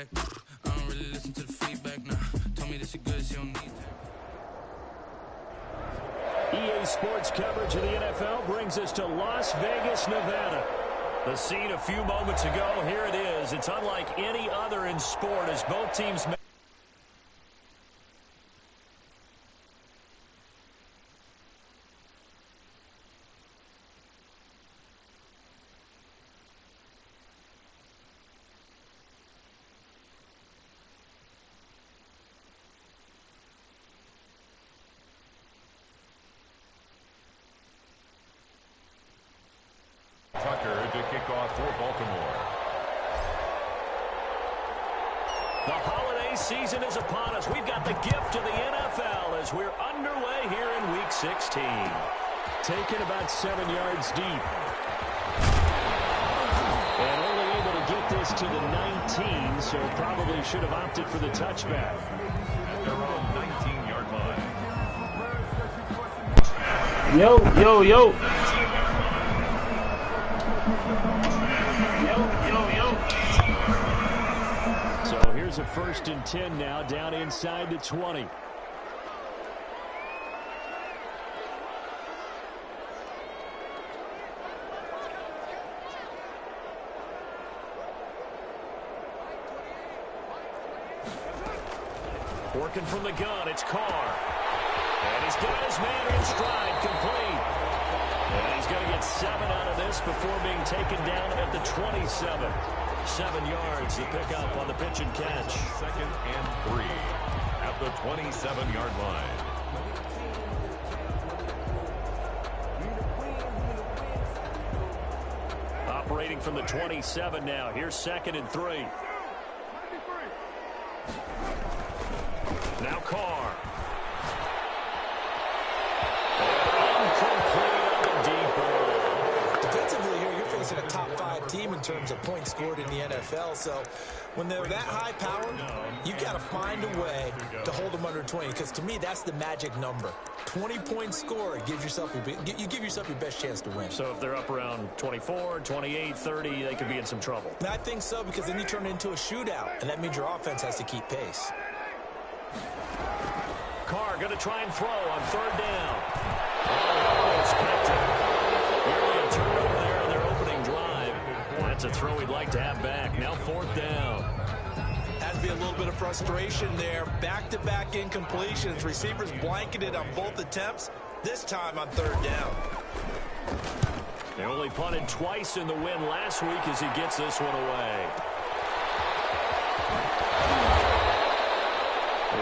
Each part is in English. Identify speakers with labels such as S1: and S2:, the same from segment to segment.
S1: feedback. I don't really listen to the feedback, nah. Told me this is good, she don't need that.
S2: EA Sports coverage of the NFL brings us to Las Vegas, Nevada. The scene a few moments ago, here it is. It's unlike any other in sport as both teams...
S3: To kick off for Baltimore.
S2: The holiday season is upon us. We've got the gift of the NFL as we're underway here in Week 16. Taken about 7 yards deep. And only able to get this to the 19, so probably should have opted for the touchback.
S3: At their own 19-yard line.
S4: Yo.
S2: So here's a 1st and 10 now, down inside the 20. Working from the gun, it's Carr. And he's got his man in stride, complete. And he's going to get 7 out of this before being taken down at the 27. 7 yards to pick up on the pitch and catch.
S3: 2nd and 3 at the 27-yard line.
S2: Operating from the 27 now. Here's 2nd and 3. Now Carr.
S5: Defensively here, you're facing a top 5 team in terms of points scored in the NFL. So when they're that high powered, you got to find a way to hold them under 20. Because to me, that's the magic number. 20-point score, you give yourself your best chance to win.
S2: So if they're up around 24, 28, 30, they could be in some trouble.
S5: And I think so, because then you turn it into a shootout, and that means your offense has to keep pace.
S2: Carr going to try and throw on 3rd down. Oh, expected. Nearly a turnover there on their opening drive. That's a throw he'd like to have back. Now 4th down.
S5: Has to be a little bit of frustration there. Back-to-back incompletions. Receivers blanketed on both attempts, this time on 3rd down.
S2: They only punted twice in the win last week as he gets this one away.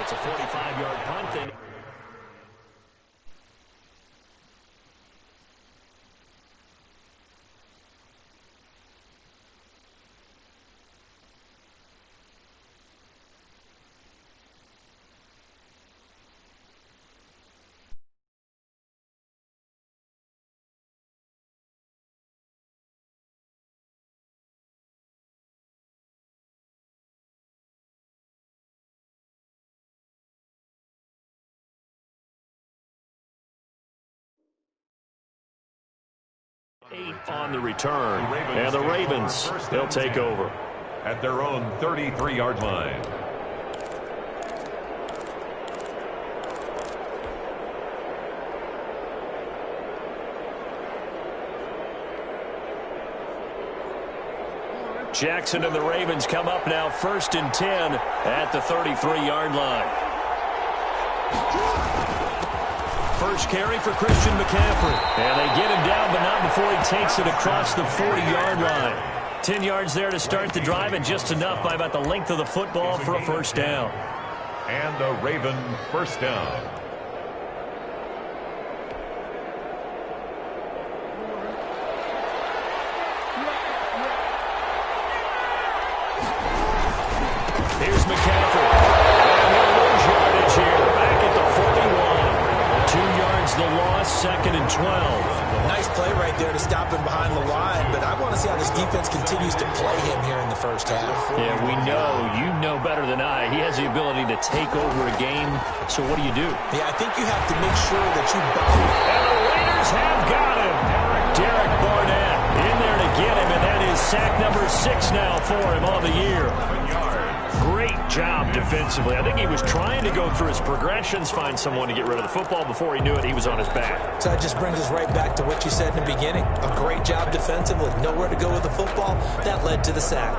S2: It's a 45-yard punt then. On the return, and the Ravens, they'll take over.
S3: At their own 33-yard line.
S2: Jackson and the Ravens come up now 1st and 10 at the 33-yard line. First carry for Christian McCaffrey. And they get him down, but not before he takes it across the 40-yard line. 10 yards there to start the drive, and just enough by about the length of the football for a 1st down.
S3: And a Raven 1st down.
S2: Here's McCaffrey. And he'll lose yardage here. Back at the 41. 2 yards the loss, 2nd and 12.
S5: Nice play right there to stop him behind the line, but I want to see how this defense continues to play him here in the 1st half.
S2: Yeah, we know. You know better than I. He has the ability to take over a game, so what do you do?
S5: Yeah, I think you have to make sure that you bottle.
S2: And the Raiders have got him. Derek Barnett in there to get him, and that is sack number 6 now for him on the year.
S3: 7 yards.
S2: Great job defensively. I think he was trying to go through his progressions, find someone to get rid of the football. Before he knew it, he was on his back.
S5: So that just brings us right back to what you said in the beginning. A great job defensively. Nowhere to go with the football. That led to the sack.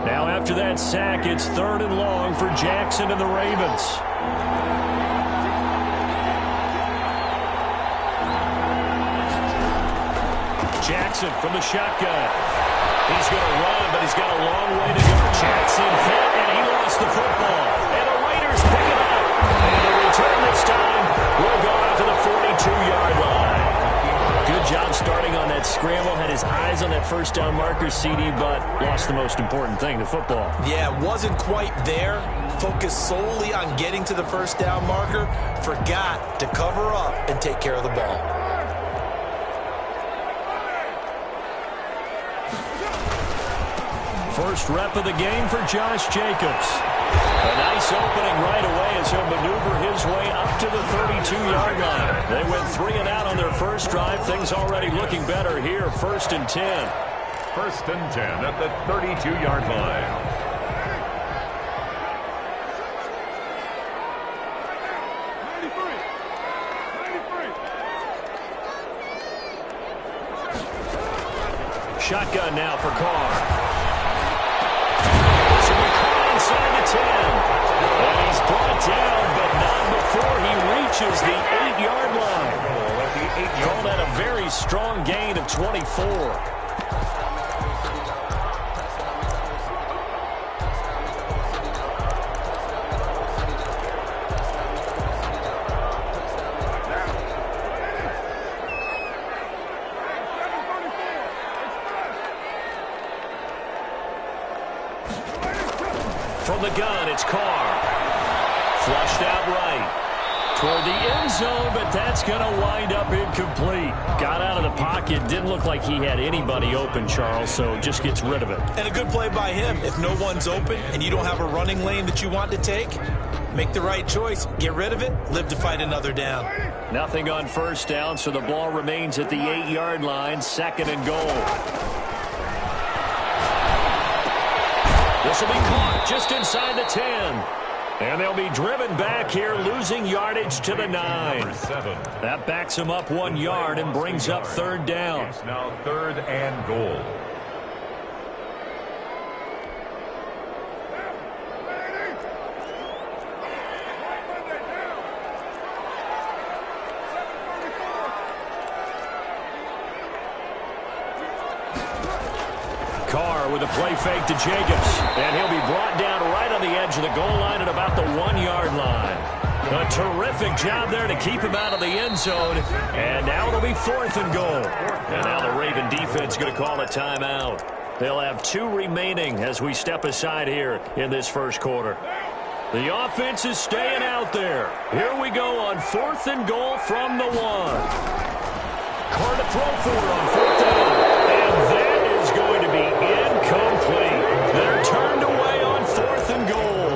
S2: Now after that sack, it's 3rd and long for Jackson and the Ravens. Jackson from the shotgun. He's going to run, but he's got a long way to go. Jackson hit, and he lost the football. And the Raiders pick it up. And the return this time will go out to the 42-yard line. Good job starting on that scramble. Had his eyes on that first down marker, CD, but lost the most important thing, the football.
S5: Yeah, wasn't quite there. Focused solely on getting to the first down marker. Forgot to cover up and take care of the ball.
S2: First rep of the game for Josh Jacobs. A nice opening right away as he'll maneuver his way up to the 32-yard line. They went 3 and out on their first drive. Things already looking better here. 1st and 10.
S3: 1st and 10 at the 32-yard line.
S2: Shotgun now for Carr. Inside the 10. And he's brought down, but not before he reaches the 8-yard line. Call that a very strong gain of 24. From the gun, it's Carr. Flushed out right. Toward the end zone, but that's going to wind up incomplete. Got out of the pocket. Didn't look like he had anybody open, Charles, so just gets rid of it.
S5: And a good play by him. If no one's open and you don't have a running lane that you want to take, make the right choice. Get rid of it. Live to fight another down.
S2: Nothing on first down, so the ball remains at the 8-yard line. 2nd and goal. This will be caught just inside the 10. And they'll be driven back here, losing yardage to the 9. That backs him up 1 yard and brings up 3rd down.
S3: It's now 3rd and goal.
S2: Carr with a play fake to Jacobs. And he'll be brought down right on the edge of the goal line at about the 1-yard line. A terrific job there to keep him out of the end zone. And now it'll be 4th and goal. And now the Raven defense is going to call a timeout. They'll have 2 remaining as we step aside here in this first quarter. The offense is staying out there. Here we go on 4th and goal from the 1. Carr to throw for on 4th down. And that is going to be incomplete. They're turned away on 4th and goal.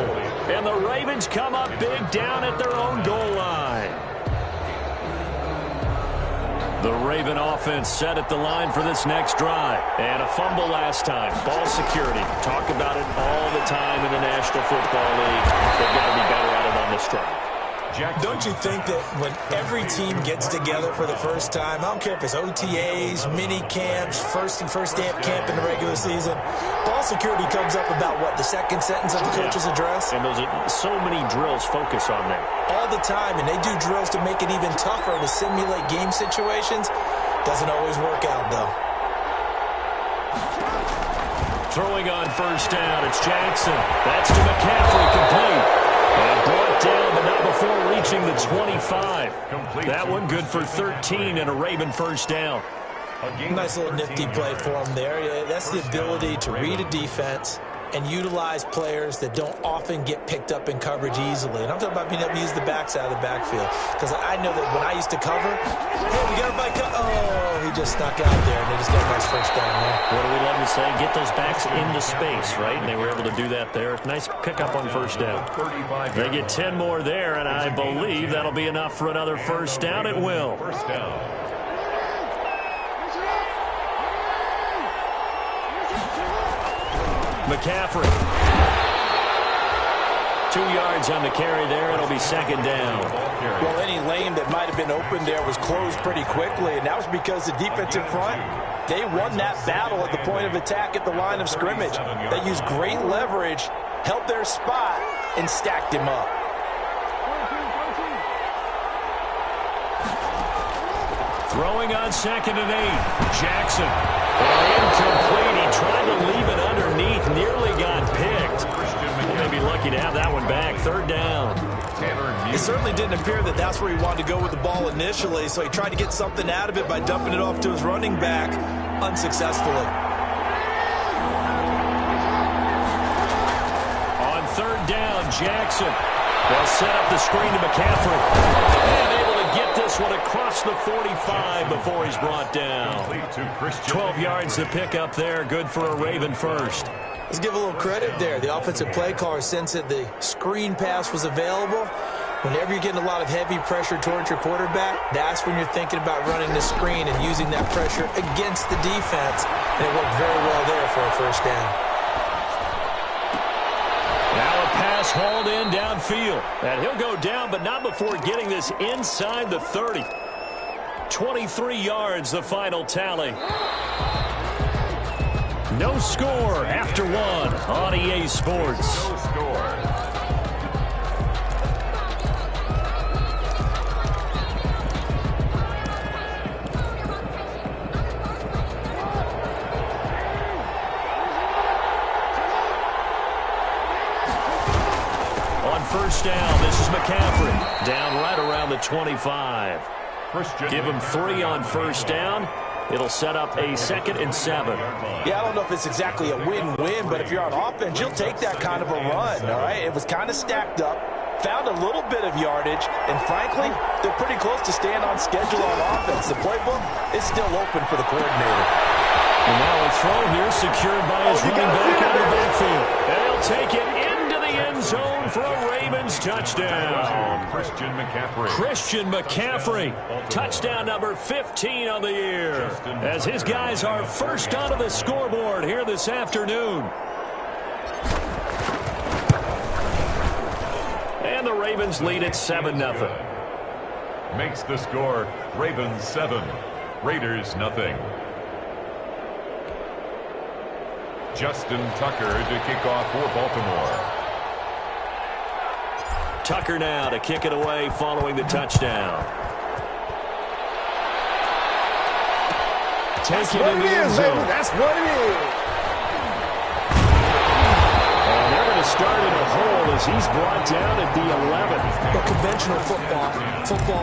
S2: And the Ravens come up big down at their own goal line. The Raven offense set at the line for this next drive. And a fumble last time. Ball security. Talk about it all the time in the National Football League. They've got to be better at it on this drive.
S5: Don't you think that when every team gets together for the first time, I don't care if it's OTAs, mini camps, first day of camp in the regular season, ball security comes up about what, the second sentence of the coach's address?
S2: And those are so many drills focus on that.
S5: All the time, and they do drills to make it even tougher to simulate game situations. Doesn't always work out, though.
S2: Throwing on first down, it's Jackson. That's to McCaffrey, complete. And brought down, but not before reaching the 25. That one good for 13 and a Raven first down.
S5: Nice little nifty play for him there. Yeah, that's the ability to read a defense and utilize players that don't often get picked up in coverage easily. And I'm talking about being able to use the backside of the backfield. Because I know that when I used to cover, hey, we got a bike. Oh, he just snuck out there, and they just got a nice first down there.
S2: What do we love to say? Get those backs into space, right? And they were able to do that there. Nice pickup on first down. They get 10 more there, and I believe that'll be enough for another first down. It will.
S3: First down.
S2: McCaffrey. 2 yards on the carry there. It'll be second down.
S5: Well, any lane that might have been open there was closed pretty quickly, and that was because the defensive front, they won that battle at the point of attack at the line of scrimmage. They used great leverage, held their spot, and stacked him up.
S2: Throwing on 2nd and 8. Jackson. Incomplete. He tried to leave it underneath. Nearly got picked. He may be lucky to have that one back. 3rd down.
S5: It certainly didn't appear that that's where he wanted to go with the ball initially, so he tried to get something out of it by dumping it off to his running back unsuccessfully.
S2: On 3rd down, Jackson. They'll set up the screen to McCaffrey. And able to get this one across the 45 before he's brought down. 12 yards to pick up there. Good for a Raven first.
S5: Let's give a little credit there. The offensive play caller sensed that the screen pass was available. Whenever you're getting a lot of heavy pressure towards your quarterback, that's when you're thinking about running the screen and using that pressure against the defense. And it worked very well there for a first down.
S2: Now a pass hauled in downfield. And he'll go down, but not before getting this inside the 30. 23 yards, the final tally. No score after 1 on EA Sports.
S3: No score.
S2: On 1st down, this is McCaffrey. Down right around the 25. Give him 3 on 1st down. It'll set up a 2nd and 7.
S5: Yeah, I don't know if it's exactly a win-win, but if you're on offense, you'll take that kind of a run, all right? It was kind of stacked up, found a little bit of yardage, and frankly, they're pretty close to staying on schedule on offense. The playbook is still open for the coordinator.
S2: And now a throw here secured by his running back out of the backfield. And he'll take it into the end zone for a Ravens touchdown. Christian McCaffrey, touchdown number 15 on the year, as his guys are first onto the scoreboard here this afternoon. And the Ravens lead at 7-0.
S3: Makes the score Ravens 7, Raiders nothing. Justin Tucker to kick off for Baltimore.
S2: Tucker now to kick it away following the touchdown. Take it in the end zone.
S5: That's what it is.
S2: And they're going to start in a hole as he's brought down at the 11.
S5: But conventional football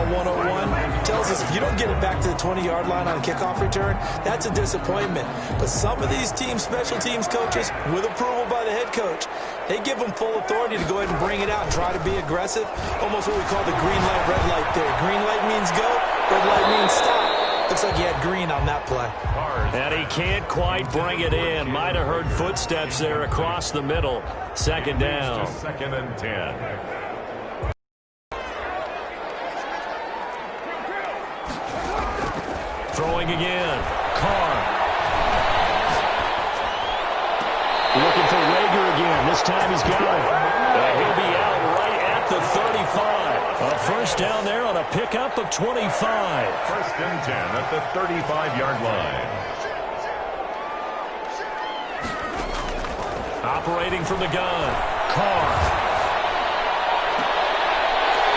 S5: 101, tells us if you don't get it back to the 20-yard line on a kickoff return, that's a disappointment. But some of these team special teams coaches, with approval by the head coach, they give them full authority to go ahead and bring it out and try to be aggressive. Almost what we call the green light, red light theory. Green light means go, red light means stop. Looks like he had green on that play.
S2: And he can't quite bring it in. Might have heard footsteps there across the middle. 2nd down.
S3: 2nd and 10.
S2: Throwing again. Carr. Looking for Rager again. This time he's got it. And he'll be out right at the 35. A first down there on a pickup of 25.
S3: 1st and 10 at the 35-yard line.
S2: Operating from the gun. Carr.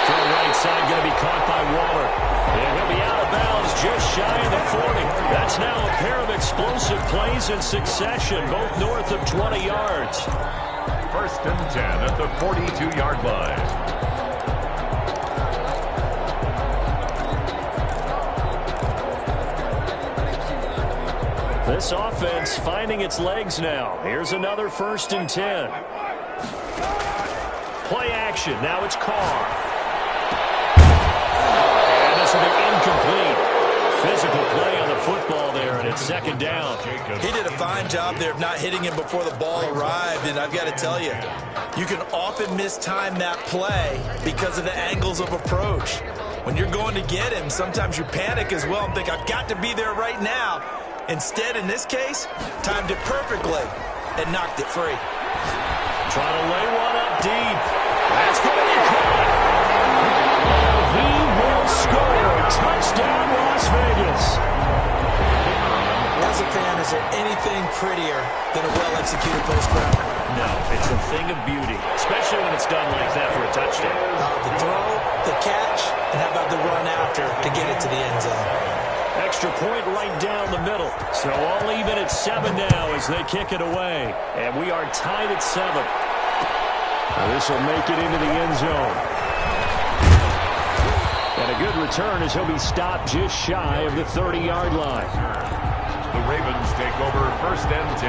S2: To the right side, going to be caught by Waller. And he'll be out of bounds just shy of the 40. That's now a pair of explosive plays in succession, both north of 20 yards.
S3: 1st and 10 at the 42-yard line.
S2: This offense finding its legs now. Here's another 1st and 10. Play action. Now it's Carr. And this will be incomplete. Physical play on the football there, and it's 2nd down.
S5: He did a fine job there of not hitting him before the ball arrived, and I've got to tell you, you can often mistime that play because of the angles of approach. When you're going to get him, sometimes you panic as well and think, I've got to be there right now. Instead, in this case, timed it perfectly. and knocked it free.
S2: Trying to lay one up deep. That's going to be caught. He will score. Touchdown, Las Vegas.
S5: As a fan, is there anything prettier than a well-executed post route?
S2: No, it's a thing of beauty, especially when it's done like that for a touchdown.
S5: The throw, the catch, and how about the run after to get it to the end zone?
S2: Extra point right down the middle. So all even at 7 now as they kick it away. And we are tied at 7. Now this will make it into the end zone. And a good return as he'll be stopped just shy of the 30-yard line.
S3: The Ravens take over 1st and 10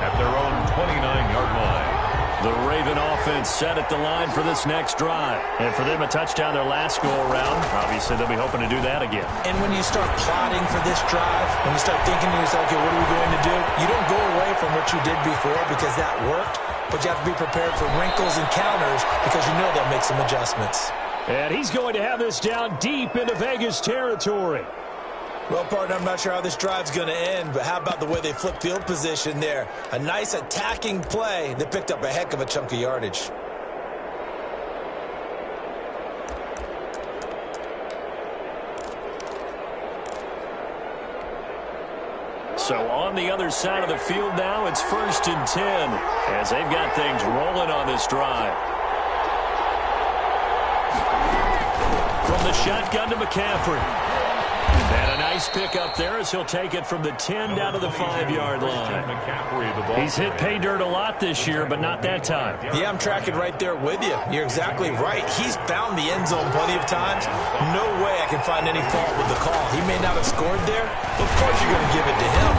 S3: at their own 29-yard line.
S2: The Raven offense set at the line for this next drive. And for them, a touchdown their last go-around. Obviously, they'll be hoping to do that again.
S5: And when you start plotting for this drive, when you start thinking to yourself, okay, what are we going to do? You don't go away from what you did before because that worked, but you have to be prepared for wrinkles and counters because you know they'll make some adjustments.
S2: And he's going to have this down deep into Vegas territory.
S5: Well, partner, I'm not sure how this drive's going to end, but how about the way they flip field position there? A nice attacking play. They picked up a heck of a chunk of yardage.
S2: So on the other side of the field now, it's 1st and 10 as they've got things rolling on this drive. From the shotgun to McCaffrey. And a nice pick up there as he'll take it from the 10 down to the 5-yard line. He's hit pay dirt a lot this year, but not that time.
S5: Yeah, I'm tracking right there with you. You're exactly right. He's found the end zone plenty of times. No way I can find any fault with the call. He may not have scored there, but of course you're going to give it to him.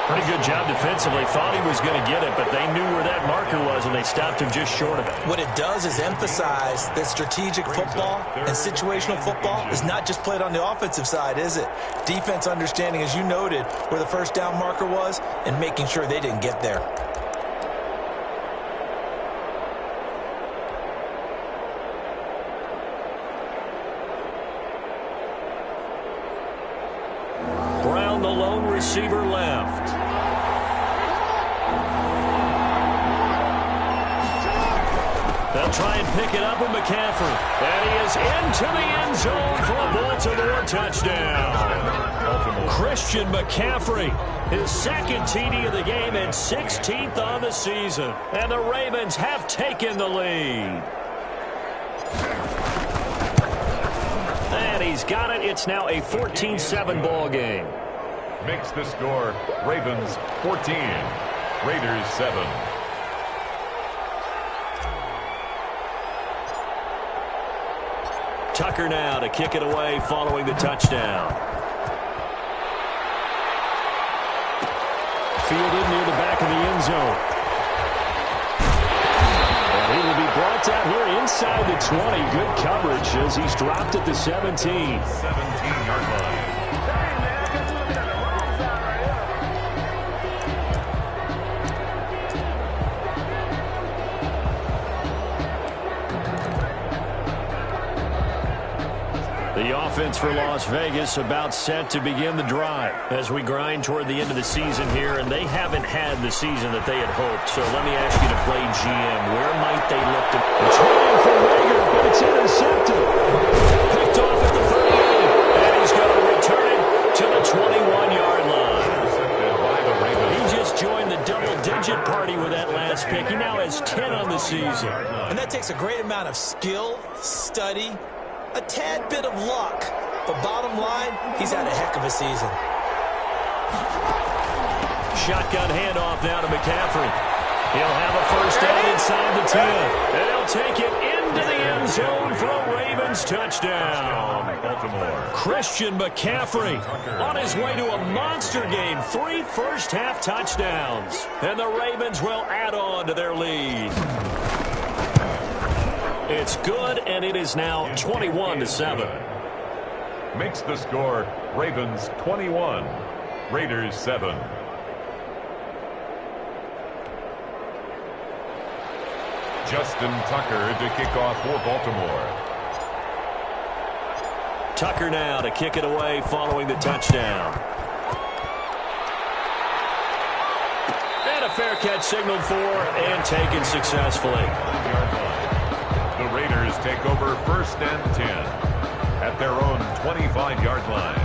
S2: Pretty good job defensively. Thought he was going to get it, but they knew where that marker was, and they stopped him just short of it.
S5: What it does is emphasize that strategic football and situational football is not just played on the offensive side, is it? Defense understanding, as you noted, where the first down marker was and making sure they didn't get there. Brown, the lone receiver, left. They'll try and pick it up with McCaffrey. And he is into the end zone for a Baltimore touchdown. Christian McCaffrey, his 2nd TD of the game and 16th on the season. And the Ravens have taken the lead. And he's got it. It's now a 14-7 ball game.
S3: Makes the score Ravens 14, Raiders 7.
S2: Tucker now to kick it away following the touchdown. Fielded near the back of the end zone. And he will be brought down here inside the 20. Good coverage as he's dropped at the 17.
S3: 17-yard line.
S2: The offense for Las Vegas about set to begin the drive as we grind toward the end of the season here, and they haven't had the season that they had hoped. So let me ask you to play GM. Where might they look to? Trying for Rager, but it's intercepted. Picked off at the 38, and he's going to return it to the 21-yard line. He just joined the double-digit party with that last pick. He now has 10 on the season.
S5: And that takes a great amount of skill, study, a tad bit of luck. But bottom line, he's had a heck of a season.
S2: Shotgun handoff now to McCaffrey. He'll have a first down inside the 10. And he'll take it into the end zone for a Ravens touchdown.
S3: Baltimore.
S2: Christian McCaffrey on his way to a monster game. 3 first-half touchdowns. And the Ravens will add on to their lead. It's good, and it is now 21-7.
S3: Makes the score Ravens 21, Raiders 7. Justin Tucker to kick off for Baltimore.
S2: Tucker now to kick it away following the touchdown. a fair catch signaled for and taken successfully.
S3: The Raiders take over 1st and 10 at their own 25-yard line.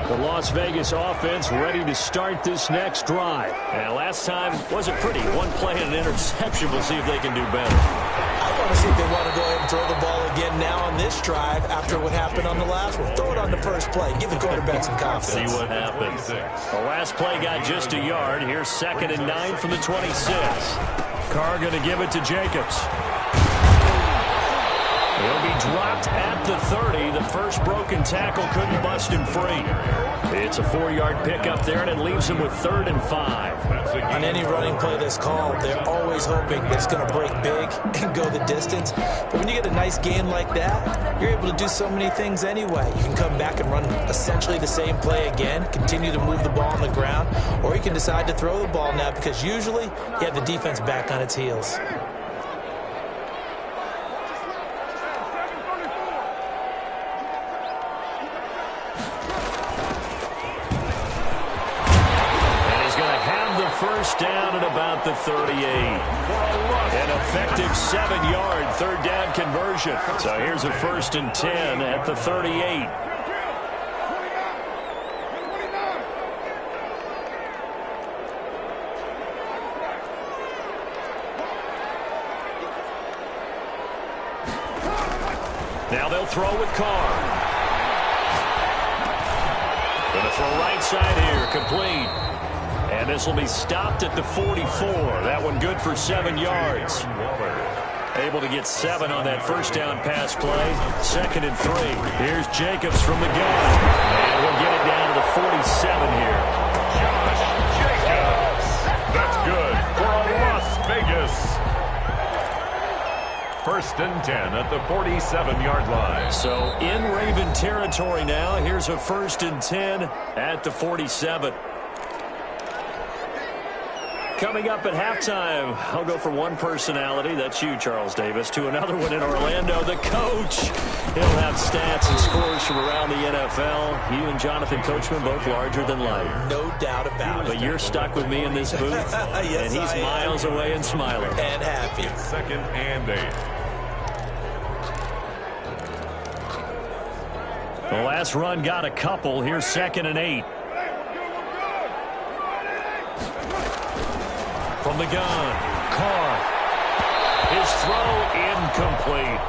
S2: The Las Vegas offense ready to start this next drive. And last time wasn't pretty. One play and an interception. We'll see if they can do better.
S5: I want to see if they want to go ahead and throw the ball again now on this drive after what happened on the last one. Throw it on the first play. Give the quarterback some confidence.
S2: See what happens. The last play got just a yard. Here's 2nd and 9 from the 26. Carr going to give it to Jacobs. He'll be dropped at the 30. The first broken tackle couldn't bust him free. It's a 4-yard pickup there, and it leaves him with 3rd and 5.
S5: On any running play that's called, they're always hoping that it's going to break big and go the distance. But when you get a nice gain like that, you're able to do so many things anyway. You can come back and run essentially the same play again, continue to move the ball on the ground, or you can decide to throw the ball now because usually you have the defense back on its heels.
S2: First down at about the 38. An effective 7-yard 3rd down conversion. So here's a 1st and 10 at the 38. Now they'll throw with Carr. Going to throw right side here, complete. And this will be stopped at the 44. That one good for 7 yards. Able to get 7 on that first down pass play. 2nd and 3. Here's Jacobs from the gun. And we'll get it down to the 47 here.
S3: Josh Jacobs. That's good for a Las Vegas. 1st and 10 at the 47-yard line.
S2: So in Raven territory now. Here's a 1st and 10 at the 47. Coming up at halftime, I'll go from one personality, that's you, Charles Davis, to another one in Orlando, the coach. He'll have stats and scores from around the NFL. You and Jonathan Coachman both larger than life.
S5: No doubt about it.
S2: But you're stuck with me in this booth,
S5: yes,
S2: and he's miles away and smiling.
S5: And happy.
S3: 2nd and 8.
S2: The last run got a couple. Here's 2nd and 8. From the gun, Carr. His throw incomplete.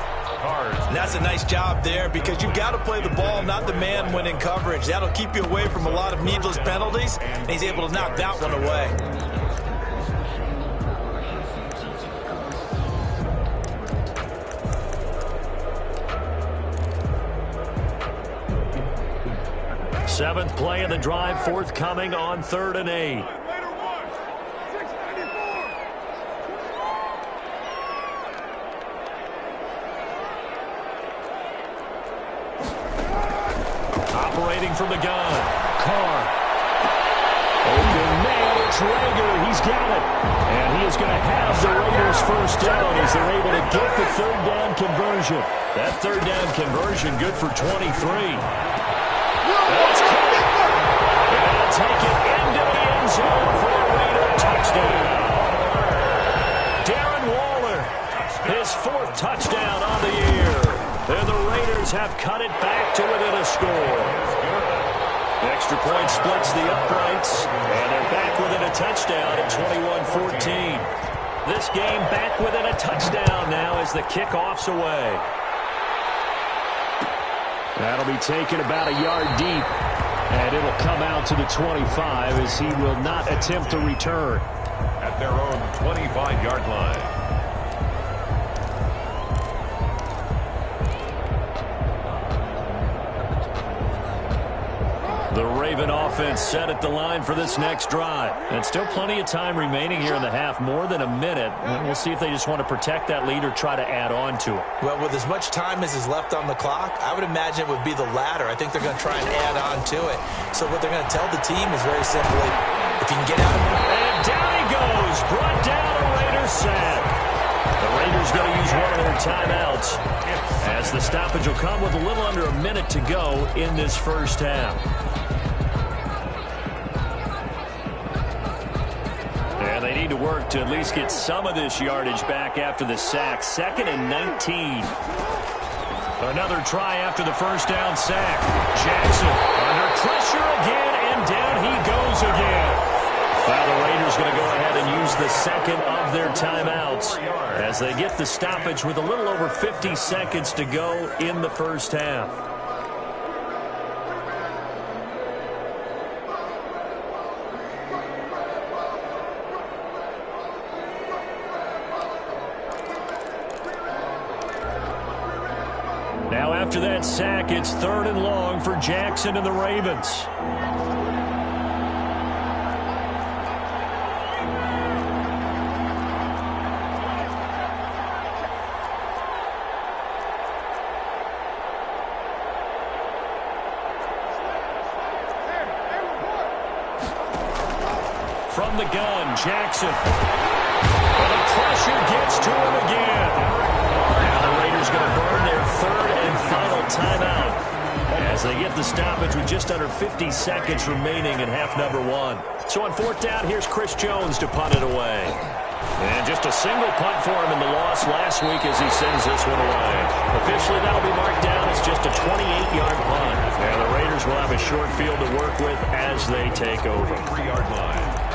S5: And that's a nice job there because you've got to play the ball, not the man when in coverage. That'll keep you away from a lot of needless penalties, and he's able to knock that one away.
S2: Seventh play of the drive, forthcoming on 3rd and 8. Operating from the gun, Carr. Open man, it's Rager. He's got it. And he is going to have the Raiders first down as they're able to get the 3rd down conversion. That 3rd down conversion good for 23. That's caught. And they'll take it into the end zone for a Raider touchdown. Darren Waller, his 4th touchdown on the year. And the Raiders have cut it back to within a score. The extra point splits the uprights, and they're back within a touchdown at 21-14. This game back within a touchdown now as the kickoff's away. That'll be taken about a yard deep, and it'll come out to the 25 as he will not attempt to return.
S3: At their own 25-yard line.
S2: The Raven offense set at the line for this next drive. And still plenty of time remaining here in the half, more than a minute. We'll see if they just want to protect that lead or try to add on to it.
S5: Well, with as much time as is left on the clock, I would imagine it would be the latter. I think they're going to try and add on to it. So what they're going to tell the team is very simply, if you can get out of it.
S2: And down he goes, brought down a Raiders sack. The Raiders going to use one of their timeouts. yards. As the stoppage will come with a little under a minute to go in this first half. And they need to work to at least get some of this yardage back after the sack. 2nd and 19. Another try after the first down sack. Jackson under pressure again, and down he goes again. Well, the Raiders going to go ahead and use the second of their timeouts as they get the stoppage with a little over 50 seconds to go in the first half. Now after that sack, it's 3rd and long for Jackson and the Ravens. From the gun, Jackson. And the pressure gets to him again. Now the Raiders going to burn their 3rd and final timeout as they get the stoppage with just under 50 seconds remaining in half number 1. So on 4th down, here's Chris Jones to punt it away. And just a single punt for him in the loss last week as he sends this one away. Officially, that'll be marked down as just a 28-yard punt. And the Raiders will have a short field to work with as they take over.
S3: 3-yard line.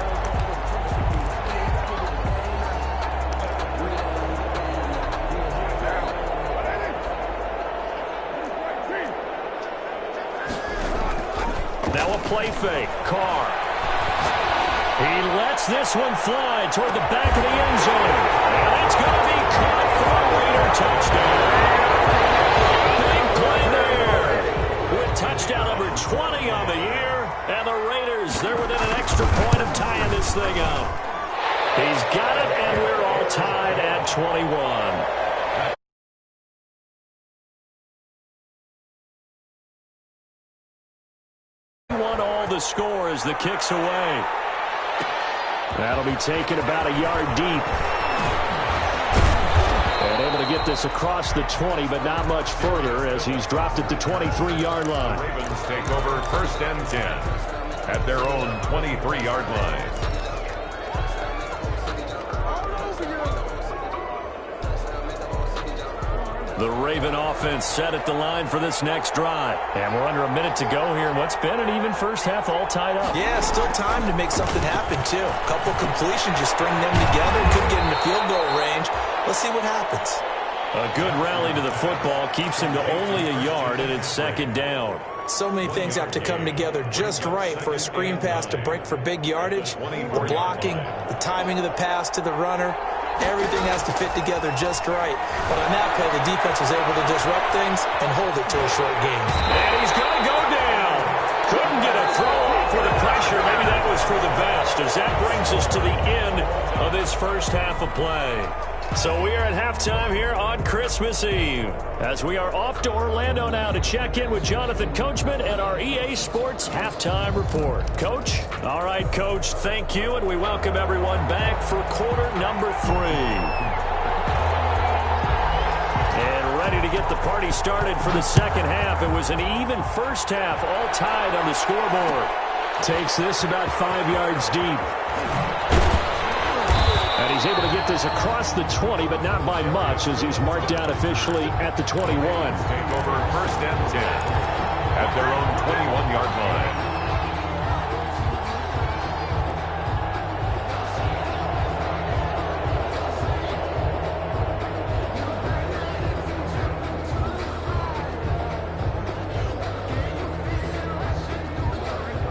S2: Now a play fake. Carr. He lets this one fly toward the back of the end zone. And it's going to be caught for a Raider touchdown. Big play there. With touchdown number 20 on the year. And the Raiders, they're within an extra point of tying this thing up. He's got it, and we're all tied at 21. All the score as the kick's away. That'll be taken about a yard deep. And able to get this across the 20, but not much further as he's dropped at the 23-yard line.
S3: The Ravens take over 1st and 10 at their own 23-yard line.
S2: The Raven offense set at the line for this next drive. And we're under a minute to go here in what's been an even first half, all tied up.
S5: Yeah, still time to make something happen, too. A couple completions, just string them together. Could get into field goal range. Let's see what happens.
S2: A good rally to the football keeps him to only a yard, and it's 2nd down.
S5: So many things have to come together just right for a screen pass to break for big yardage. The blocking, the timing of the pass to the runner. Everything has to fit together just right. But on that play, the defense was able to disrupt things and hold it to a short game.
S2: And he's going to go down. Couldn't get a throw off with the pressure. Maybe that was for the best, as that brings us to the end of this first half of play. So we are at halftime here on Christmas Eve, as we are off to Orlando now to check in with Jonathan Coachman and our EA Sports Halftime Report. Coach? All right, Coach, thank you, and we welcome everyone back for quarter number 3. And ready to get the party started for the second half. It was an even first half, all tied on the scoreboard. Takes this about 5 yards deep. And he's able to get this across the 20, but not by much, as he's marked down officially at the 21.
S3: Take over 1st and 10 at their own 21-yard line.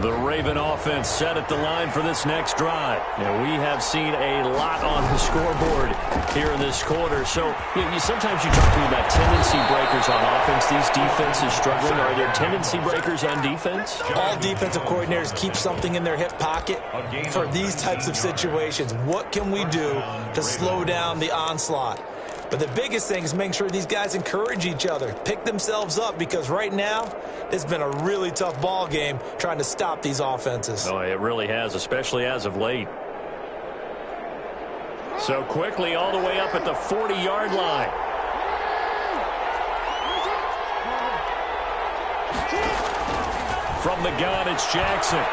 S2: The Raven offense set at the line for this next drive. And we have seen a lot on the scoreboard here in this quarter. So sometimes you talk to me about tendency breakers on offense. These defenses struggling. Are there tendency breakers on defense?
S5: All defensive coordinators keep something in their hip pocket for these types of situations. What can we do to slow down the onslaught? But the biggest thing is making sure these guys encourage each other, pick themselves up, because right now it's been a really tough ball game trying to stop these offenses.
S2: Oh, it really has, especially as of late. So quickly all the way up at the 40-yard line. From the gun, it's Jackson.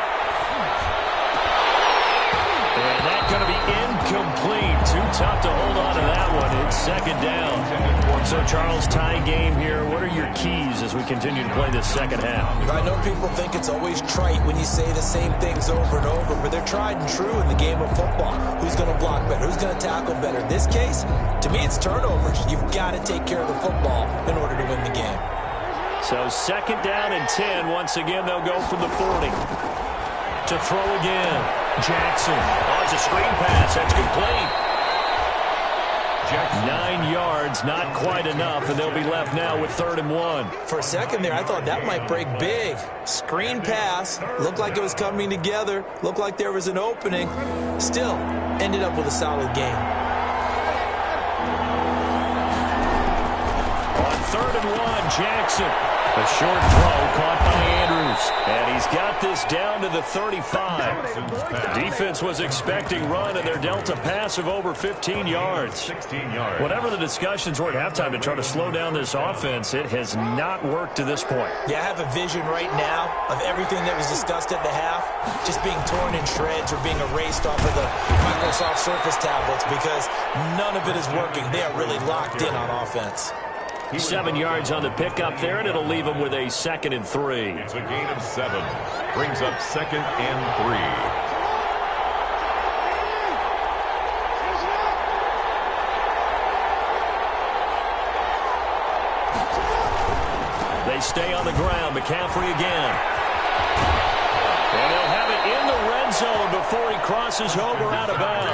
S2: And that's going to be incomplete. Too tough to hold on to that one. It's second down. So, Charles, tie game here. What are your keys as we continue to play this second half?
S5: I know people think it's always trite when you say the same things over and over, but they're tried and true in the game of football. Who's going to block better? Who's going to tackle better? In this case, to me, it's turnovers. You've got to take care of the football in order to win the game.
S2: So, second down and 10. Once again, they'll go from the 40. To throw again. Jackson. Oh, it's a screen pass. That's complete. Jackson. 9 yards, not quite enough, and they'll be left now with 3rd and 1.
S5: For a second there, I thought that might break big. Screen pass. Looked like it was coming together. Looked like there was an opening. Still, ended up with a solid game.
S2: On 3rd and 1, Jackson. A short throw caught by Andrews. And he's got this down to the 35. The defense was expecting run, and they're dealt a pass of over 15 yards.
S3: 16 yards.
S2: Whatever the discussions were at halftime to try to slow down this offense, it has not worked to this point.
S5: Yeah, I have a vision right now of everything that was discussed at the half just being torn in shreds or being erased off of the Microsoft Surface tablets because none of it is working. They are really locked in on offense.
S2: 7 yards on the pickup there, and it'll leave them with a 2nd and 3.
S3: It's a gain of 7. Brings up 2nd and 3. They stay on the ground. McCaffrey again. And they'll have it in the red zone before he crosses over out of bounds.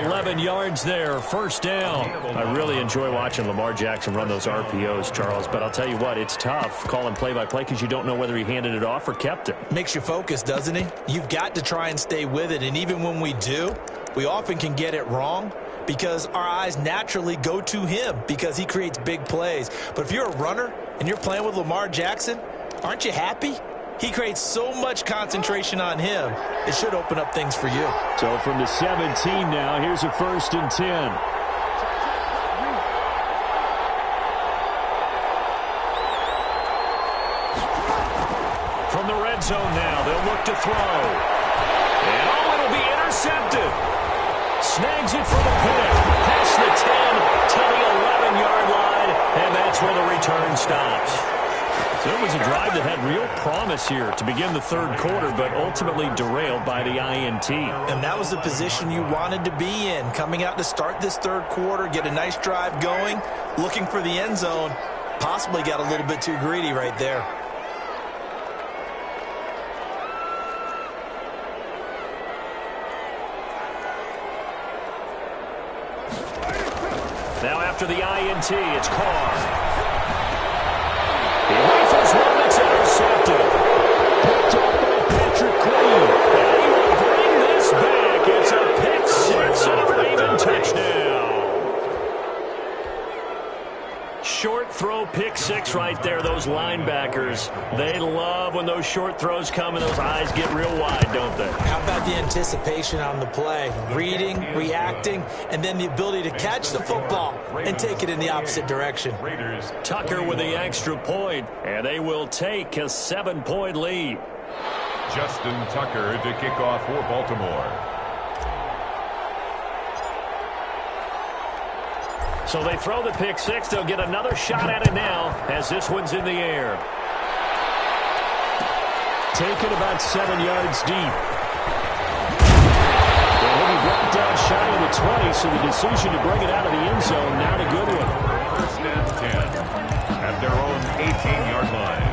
S3: 11 yards there, 1st down. I really enjoy watching Lamar Jackson run those RPOs, Charles, but I'll tell you what, it's tough calling play-by-play because you don't know whether he handed it off or kept it.
S5: Makes you focus, doesn't he? You've got to try and stay with it, and even when we do, we often can get it wrong because our eyes naturally go to him because he creates big plays. But if you're a runner and you're playing with Lamar Jackson, aren't you happy? He creates so much concentration on him, it should open up things for you.
S2: So from the 17 now, here's a 1st and 10. From the red zone now, they'll look to throw. And oh, it'll be intercepted. Snags it for the pick. Past the 10 to the 11-yard line, and that's where the return stops. So it was a drive that had real promise here to begin the 3rd quarter, but ultimately derailed by the INT.
S5: And that was the position you wanted to be in, coming out to start this 3rd quarter, get a nice drive going, looking for the end zone. Possibly got a little bit too greedy right there.
S2: Now after the INT, it's Carr. He rifles one that's intercepted. Picked up by Patrick Queen. And he will bring this back. It's a pick 6 and a Raven touchdown. Short throw pick 6 right there. Those linebackers, they love when those short throws come and those eyes get real wide, don't they?
S5: How about the anticipation on the play? Reading, reacting, and then the ability to catch the football and take it in the opposite direction.
S2: Tucker with the extra point, and they will take a 7-point lead.
S3: Justin Tucker to kick off for Baltimore.
S2: So they throw the pick 6. They'll get another shot at it now as this one's in the air. Taken about 7 yards deep. And he'll be brought down shy of the 20, so the decision to bring it out of the end zone, not a good one.
S3: 1st and 10 at their own 18-yard line.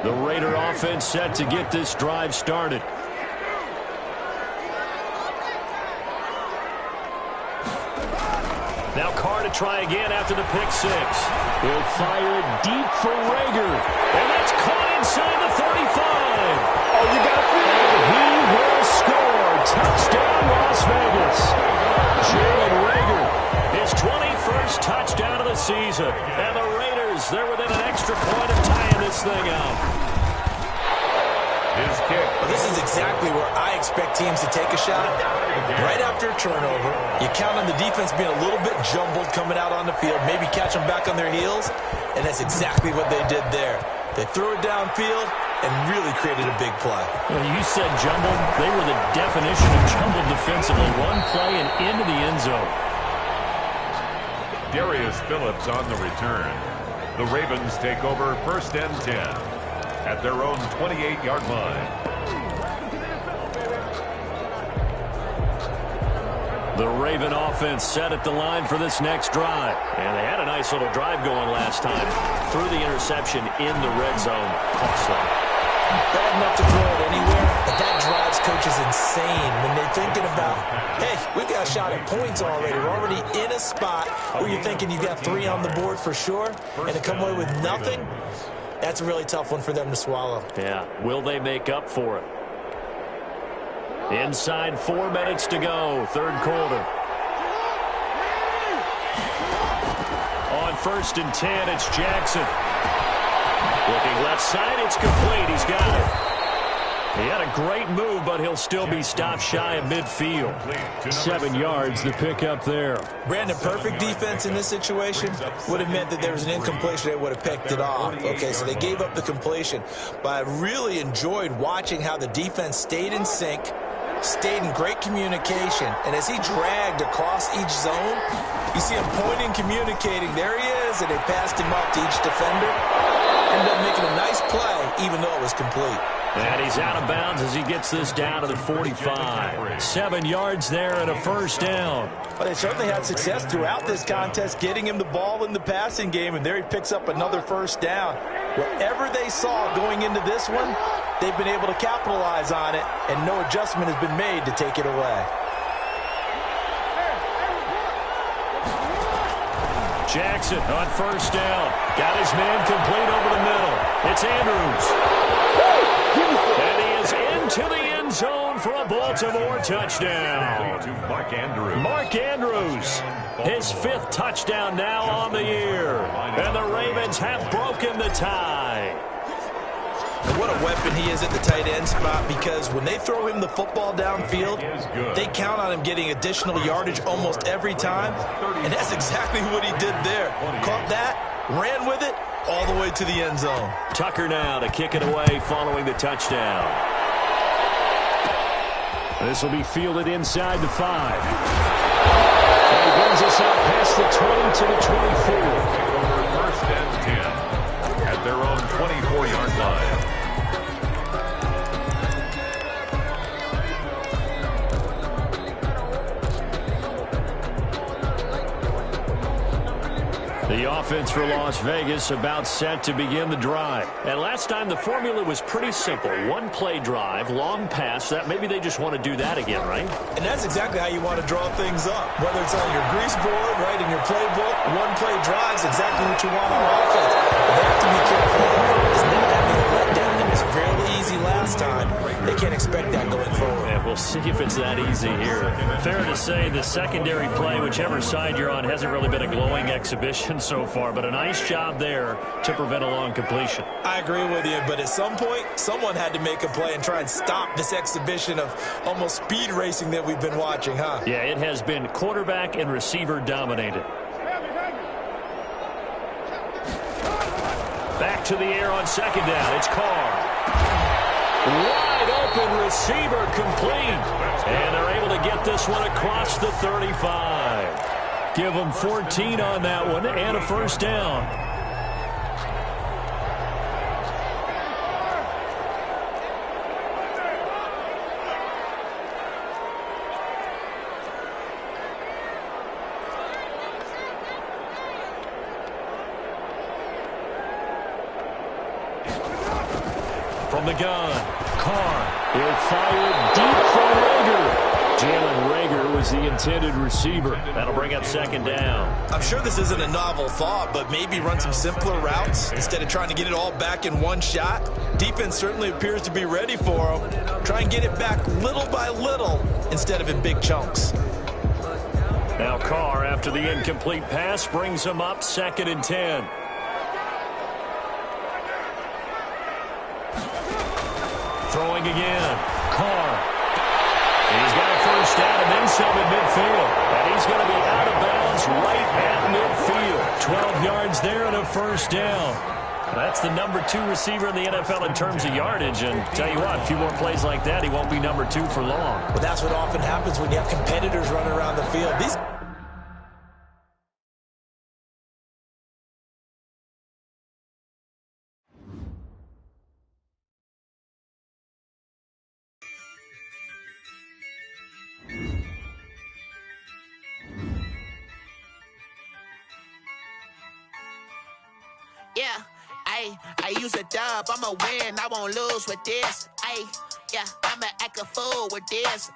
S2: The Raider offense set to get this drive started. Now Carr to try again after the pick 6. He'll fire it deep for Rager. And that's caught inside the 35. Oh, you got it. And he will score. Touchdown, Las Vegas. Jalen Rager, his
S3: thing out.
S4: His kick.
S5: Well, this is exactly where I expect teams to take a shot. Right after a turnover, you count on the defense being a little bit jumbled coming out on the field, maybe catch them back on their heels, and that's exactly what they did there. They threw it downfield and really created a big play.
S3: Well, you said jumbled. They were the definition of jumbled defensively. One play and into the end zone.
S4: Darius Phillips on the return. The Ravens take over 1st and 10 at their own 28-yard line.
S3: The Raven offense set at the line for this next drive. And they had a nice little drive going last time. Threw the interception in the red zone. Costly.
S5: Bad enough to throw it anywhere, but that drives coaches insane when they're thinking about, hey, we've got a shot at points already. We're already in a spot where you're thinking you've got 3 on the board for sure, and to come away with nothing, that's a really tough one for them to swallow.
S3: Yeah, will they make up for it? Inside 4 minutes to go, 3rd quarter. On 1st and 10, it's Jackson. Looking left side, it's complete. He's got it. He had a great move, but he'll still be stopped shy of midfield. 7 yards, the pickup there.
S5: Brandon, perfect defense in this situation would have meant that there was an incompletion. They would have picked it off. Okay, so they gave up the completion. But I really enjoyed watching how the defense stayed in sync, stayed in great communication, and as he dragged across each zone, you see him pointing, communicating. There he is, and they passed him up to each defender. Ended up making a nice play, even though it was complete.
S3: And he's out of bounds as he gets this down to the 45. 7 yards there and a 1st down.
S5: Well, they certainly had success throughout this contest, getting him the ball in the passing game, and there he picks up another 1st down. Whatever they saw going into this one, they've been able to capitalize on it, and no adjustment has been made to take it away.
S3: Jackson on 1st down. Got his man complete over the middle. It's Andrews. And he is into the end zone for a Baltimore touchdown. Mark Andrews, his 5th touchdown now on the year. And the Ravens have broken the tie.
S5: And what a weapon he is at the tight end spot, because when they throw him the football downfield, they count on him getting additional yardage almost every time. And that's exactly what he did there. Caught that, ran with it, all the way to the end zone.
S3: Tucker now to kick it away following the touchdown. This will be fielded inside the 5. And he brings us out past the 20 to the 24.
S4: Over 1st and 10 at their own 24-yard line.
S3: The offense for Las Vegas about set to begin the drive. And last time the formula was pretty simple. 1-play drive, long pass. That maybe they just want to do that again, right?
S5: And that's exactly how you want to draw things up. Whether it's on your grease board, right, in your playbook, 1-play drives, exactly what you want on offense. But they have to be careful of not having a letdown. It was fairly easy last time. They can't expect that going forward.
S3: Yeah, we'll see if it's that easy here. Fair to say the secondary play, whichever side you're on, hasn't really been a glowing exhibition so far, but a nice job there to prevent a long completion.
S5: I agree with you, but at some point, someone had to make a play and try and stop this exhibition of almost speed racing that we've been watching, huh?
S3: Yeah, it has been quarterback and receiver dominated. Back to the air on 2nd down. It's Carr. Wide open receiver complete. And they're able to get this one across the 35. Give them 14 on that one and a 1st down. From the gun, Carr. He'll fire deep for Rager. Jalen Rager was the intended receiver. That'll bring up 2nd down.
S5: I'm sure this isn't a novel thought, but maybe run some simpler routes instead of trying to get it all back in one shot. Defense certainly appears to be ready for him. Try and get it back little by little instead of in big chunks.
S3: Now Carr, after the incomplete pass, brings him up 2nd and 10. throwing again. Carr. He's got a first down and then some at midfield. And he's going to be out of bounds right at midfield. 12 yards there and a first down. That's the number 2 receiver in the NFL in terms of yardage. And tell you what, a few more plays like that, he won't be number 2 for long.
S5: Well, that's what often happens when you have competitors running around the field.
S6: Yeah, I use a dub, I'ma win, I won't lose with this. Yeah, I'ma act a fool with this.